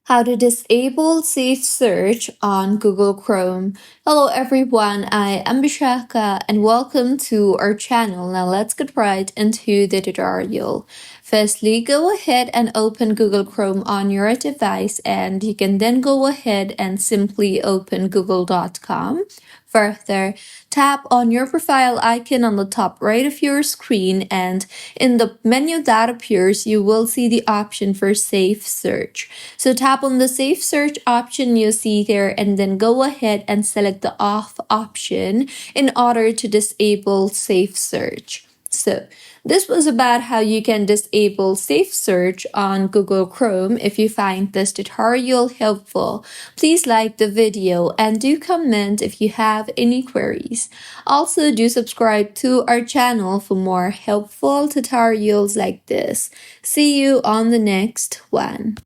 How to disable safe search on Google Chrome. Hello everyone, I am Bishaka and welcome to our channel. Now let's get right into the tutorial. Firstly, go ahead and open Google Chrome on your device, and you can then go ahead and simply open google.com. Further, tap on your profile icon on the top right of your screen, and in the menu that appears, you will see the option for Safe Search. So tap on the Safe Search option you see there, and then go ahead and select the off option in order to disable Safe Search. So this was about how you can disable Safe Search on Google Chrome. If you find this tutorial helpful, please like the video and do comment if you have any queries. Also, do subscribe to our channel for more helpful tutorials like this. See you on the next one.